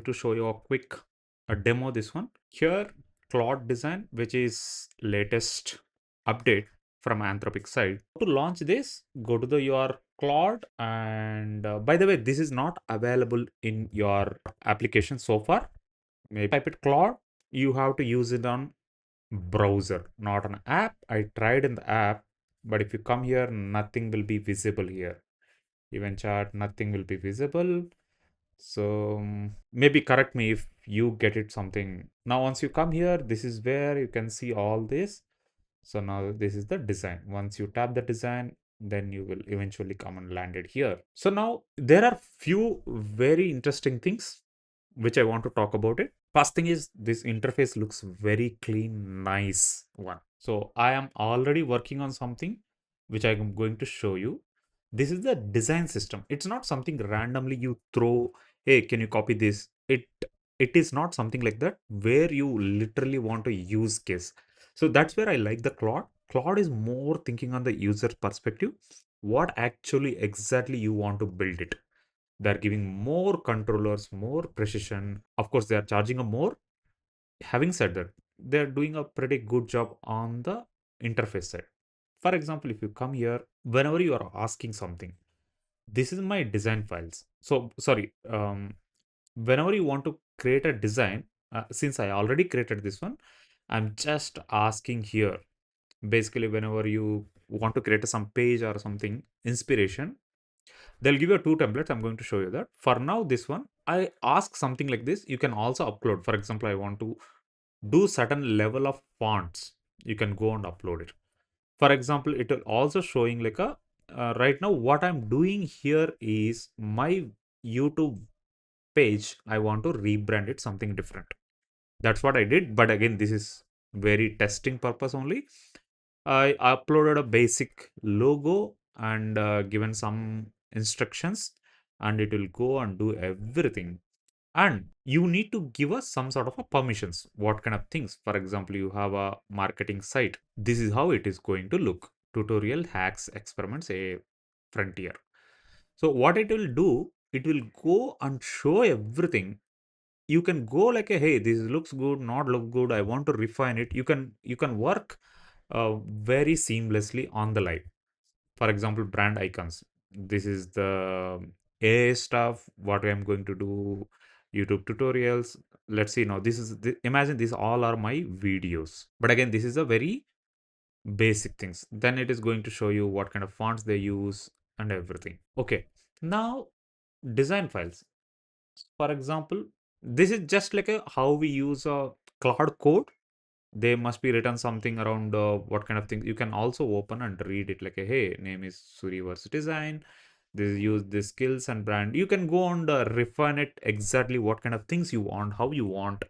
to show you a quick demo. This one here, Claude Design, which is latest update from Anthropic side. To launch this, go to the your Claude, and by the way, this is not available in your application so far. Maybe type it Claude. You have to use it on browser, not an app. I tried in the app, but if you come here, nothing will be visible here. Even chart, nothing will be visible. So maybe correct me if you get it something. Now, once you come here, this is where you can see all this. So now this is the design. Once you tap the design, then you will eventually come and land it here. So now there are few very interesting things which I want to talk about it. First thing is this interface looks very clean, nice one. So I am already working on something which I am going to show you. This is the design system. It's not something randomly you throw, hey, can you copy this? It is not something like that where you literally want to use case. So that's where I like the Claude. Claude is more thinking on the user perspective. What actually exactly you want to build it. They're giving more controllers, more precision. Of course, they are charging a more. Having said that, they're doing a pretty good job on the interface side. For example, if you come here, whenever you are asking something, this is my design files. So, sorry, whenever you want to create a design, since I already created this one, I'm just asking here. Basically, whenever you want to create some page or something, inspiration, they'll give you two templates. I'm going to show you that. For now, this one, I ask something like this. You can also upload. For example, I want to do certain level of fonts. You can go and upload it. For example, it will also showing like a, right now what I'm doing here is my YouTube page. I want to rebrand it something different. That's what I did. But again, this is very testing purpose only. I uploaded a basic logo and given some instructions, and it will go and do everything. And you need to give us some sort of a permissions. What kind of things? For example, you have a marketing site. This is how it is going to look. Tutorial hacks experiments a frontier. So what it will do, it will go and show everything. You can go like a, hey, this looks good, not look good, I want to refine it. You can work very seamlessly on the live. For example, brand icons, this is the AI stuff what I'm going to do. YouTube tutorials, let's see. Now this is imagine these all are my videos, but again this is a very basic things. Then it is going to show you what kind of fonts they use and everything. Okay, now design files. For example, this is just like a how we use a Claude code. They must be written something around what kind of things. You can also open and read it like a, hey, name is Suryaverse Design. This use this skills and brand. You can go and refine it exactly what kind of things you want, how you want,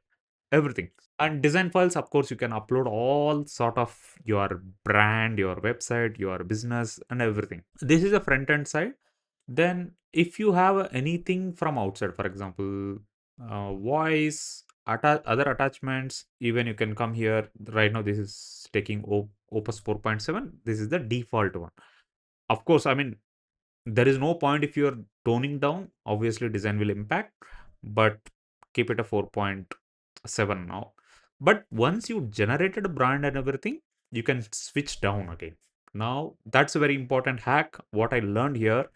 everything. And design files, of course, you can upload all sort of your brand, your website, your business, and everything. This is the front end side. Then, if you have anything from outside, for example, voice, other attachments, even you can come here. Right now, this is taking Opus 4.7. This is the default one. Of course, I mean, there is no point if you're toning down. Obviously, design will impact, but keep it a 4.7 now. But once you generated a brand and everything, you can switch down again. Now, that's a very important hack. What I learned here,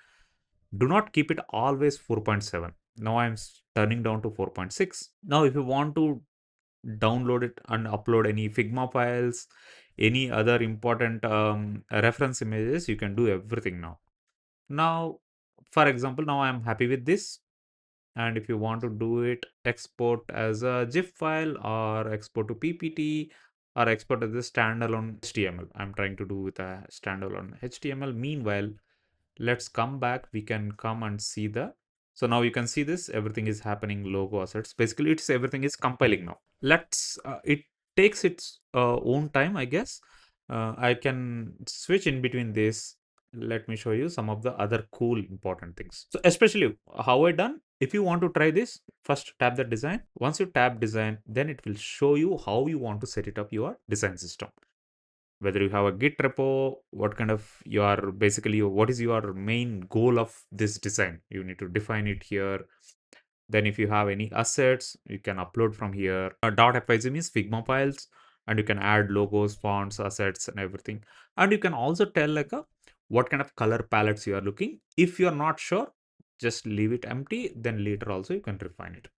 do not keep it always 4.7. Now I'm turning down to 4.6. Now if you want to download it and upload any Figma files, any other important reference images, you can do everything now. Now, for example, now I'm happy with this. And if you want to do it, export as a GIF file or export to PPT or export as a standalone HTML. I'm trying to do with a standalone HTML. Meanwhile, let's come back. We can come and see the, so now you can see this, everything is happening, logo assets. Basically, it's everything is compiling now. Let's, it takes its own time, I guess. I can switch in between this. Let me show you some of the other cool important things. So especially how I done, if you want to try this, first tap the design. Once you tap design, then it will show you how you want to set it up your design system. Whether you have a Git repo, what kind of your basically what is your main goal of this design? You need to define it here. Then if you have any assets, you can upload from here. .fiz means Figma files, and you can add logos, fonts, assets, and everything. And you can also tell like a what kind of color palettes you are looking. If you are not sure, just leave it empty. Then later also you can refine it.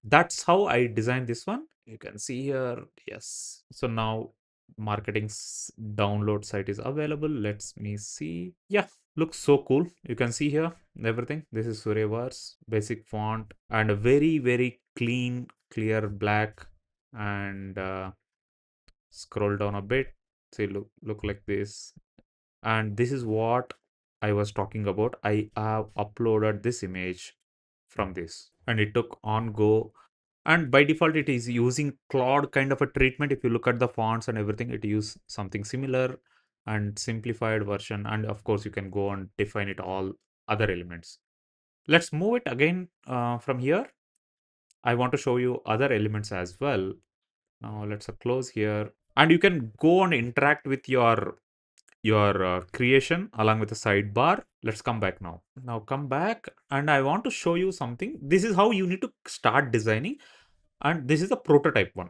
That's how I designed this one. You can see here. Yes. So now marketing's download site is available. Let's me see. Yeah, looks so cool. You can see here everything. This is Suryavar's basic font and a very, very clean, clear black. And scroll down a bit. See, look like this. And this is what I was talking about. I have uploaded this image from this, and it took on go. And by default, it is using Claude kind of a treatment. If you look at the fonts and everything, it use something similar and simplified version. And of course, you can go and define it all other elements. Let's move it again from here. I want to show you other elements as well. Now let's close here, and you can go and interact with your creation along with the sidebar. Let's come back now. Now come back, and I want to show you something. This is how you need to start designing, and this is the prototype one.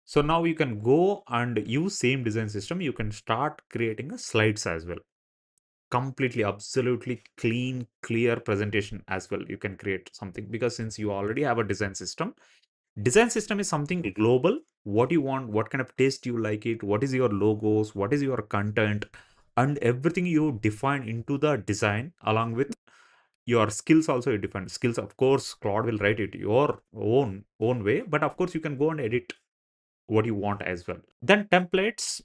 So now you can go and use same design system. You can start creating a slides as well. Completely, absolutely clean, clear presentation as well. You can create something because since you already have a design system is something global. What you want, what kind of taste you like it, what is your logos, what is your content, and everything you define into the design along with your skills also. You define skills, of course. Claude will write it your own way, but of course you can go and edit what you want as well. Then templates,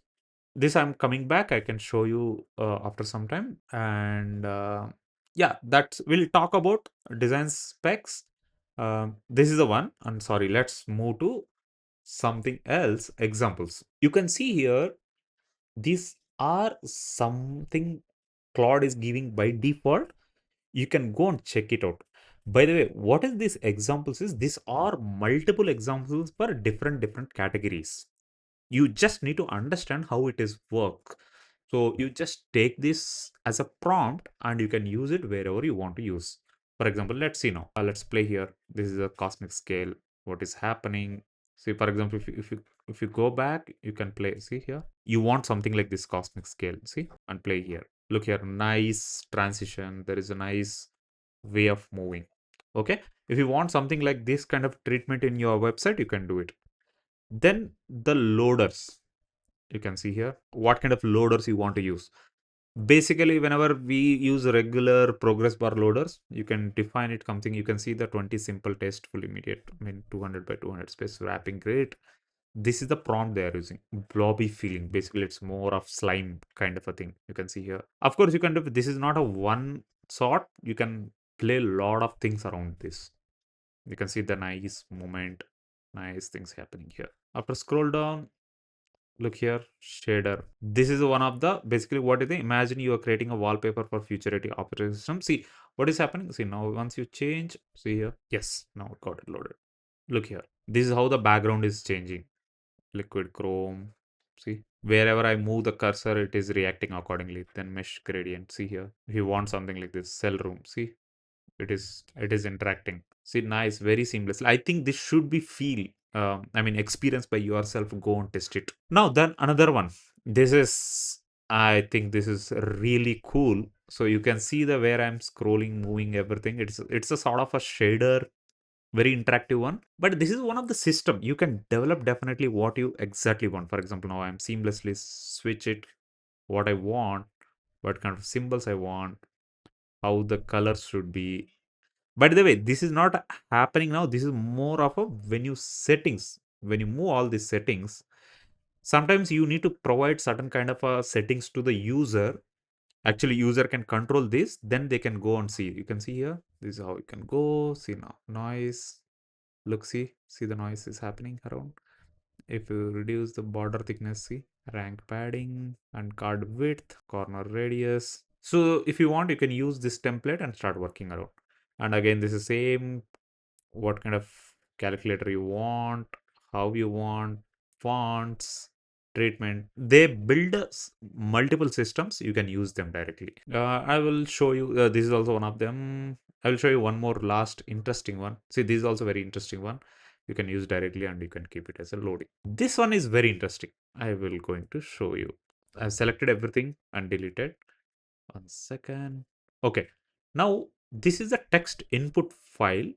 this I'm coming back, I can show you after some time. And yeah, that's, we'll talk about design specs. This is the one. I'm sorry, let's move to something else. Examples, you can see here, these are something Claude is giving by default. You can go and check it out. By the way, what is these examples is, these are multiple examples for different categories. You just need to understand how it is work. So you just take this as a prompt and you can use it wherever you want to use. For example, let's see now. Let's play here. This is a cosmic scale. What is happening? See, for example, if you go back, you can play. See here. You want something like this cosmic scale. See, and play here. Look here. Nice transition. There is a nice way of moving. Okay. If you want something like this kind of treatment in your website, you can do it. Then the loaders, you can see here what kind of loaders you want to use. Basically, whenever we use regular progress bar loaders, you can define it something. You can see the 20 simple test full immediate, I mean 200 by 200 space wrapping grid. This is the prompt they are using. Blobby feeling. Basically, it's more of slime kind of a thing. You can see here. Of course, you can do, this is not a one sort. You can play a lot of things around this. You can see the nice movement, nice things happening here. After scroll down, look here, shader. This is one of the, basically what is it? Imagine you are creating a wallpaper for futuristic operating system. See what is happening. See now, once you change, see here. Yes, now it got it loaded. Look here. This is how the background is changing. Liquid chrome. See, wherever I move the cursor, it is reacting accordingly. Then mesh gradient. See here. If you want something like this, cell room. See, it is interacting. See, nice, very seamless. I think this should be feel, I mean, experience by yourself. Go and test it. Now then another one. This is, I think this is really cool. So you can see the where I'm scrolling, moving everything. It's a sort of a shader, very interactive one. But this is one of the system you can develop definitely what you exactly want. For example, now I'm seamlessly switch it what I want, what kind of symbols I want, how the colors should be. By the way, this is not happening now. This is more of a when you settings, when you move all these settings, sometimes you need to provide certain kind of settings to the user. Actually, user can control this, then they can go and see. You can see here. This is how you can go. See now, noise. Look, see the noise is happening around. If you reduce the border thickness, see rank padding and card width, corner radius. So if you want, you can use this template and start working around. And again, this is same, what kind of calculator you want, how you want, fonts, treatment. They build multiple systems. You can use them directly. I will show you. This is also one of them. I will show you one more last interesting one. See, this is also very interesting one. You can use directly and you can keep it as a loading. This one is very interesting. I will going to show you. I've selected everything and deleted. One second. Okay. Now this is a text input file,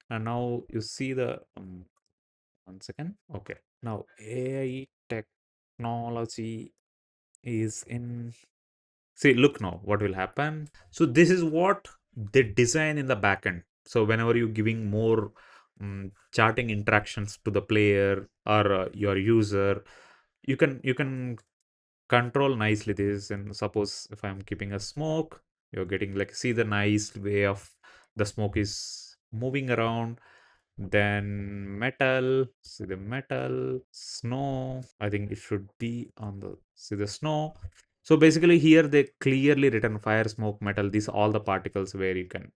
and now you see the one second. Okay. Now AI technology is in. See, look now what will happen. So this is what they design in the backend. So whenever you're giving more charting interactions to the player or your user, you can control nicely this. And suppose if I'm keeping a smoke, you're getting like, see the nice way of the smoke is moving around. Then metal, see the metal, snow. I think it should be on the, see the snow. So basically here they clearly written fire, smoke, metal. These are all the particles where you can,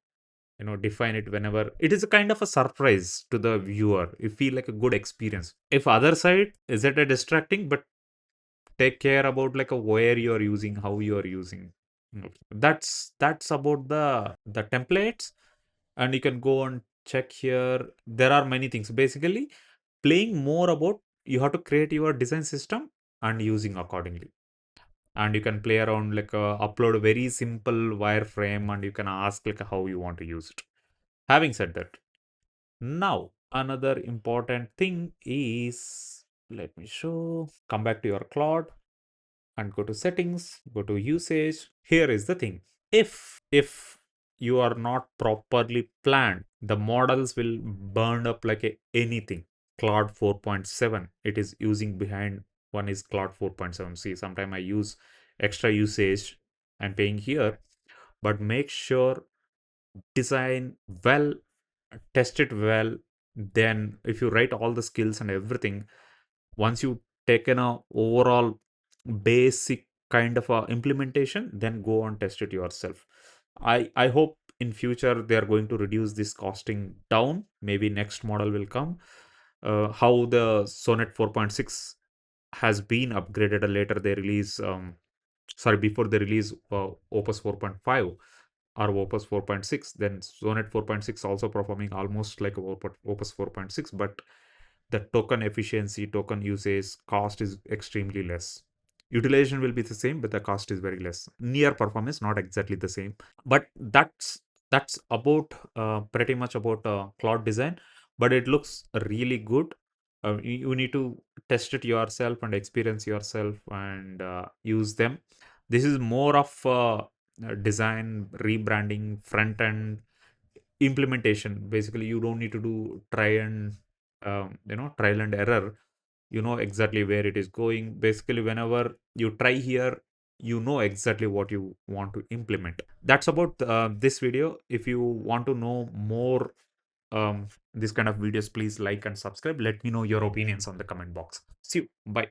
define it whenever. It is a kind of a surprise to the viewer. You feel like a good experience. If other side, is it a distracting? But take care about like a where you are using, how you are using. That's about the templates, and you can go and check here. There are many things. Basically, playing more about, you have to create your design system and using accordingly. And you can play around like upload a very simple wireframe, and you can ask like how you want to use it. Having said that, now another important thing is, let me show. Come back to your Claude and go to settings, go to usage. Here is the thing. If you are not properly planned, the models will burn up like anything. Claude 4.7, it is using behind one is Claude 4.7. See, sometime I use extra usage I'm paying here, but make sure design well, test it well. Then if you write all the skills and everything, once you taken a overall basic kind of a implementation, then go and test it yourself. I hope in future they are going to reduce this costing down. Maybe next model will come. How the Sonnet 4.6 has been upgraded later they release, sorry, before they release Opus 4.5 or Opus 4.6. Then Sonnet 4.6 also performing almost like Opus 4.6, but the token efficiency, token usage, cost is extremely less. Utilization will be the same, but the cost is very less. Near performance, not exactly the same. But that's about pretty much about Cloud Design. But it looks really good. You need to test it yourself and experience yourself and use them. This is more of design, rebranding, front end implementation. Basically, you don't need to do trial and error. You know exactly where it is going. Basically, whenever you try here, you know exactly what you want to implement. That's about this video. If you want to know more this kind of videos, please like and subscribe. Let me know your opinions on the comment box. See you. Bye.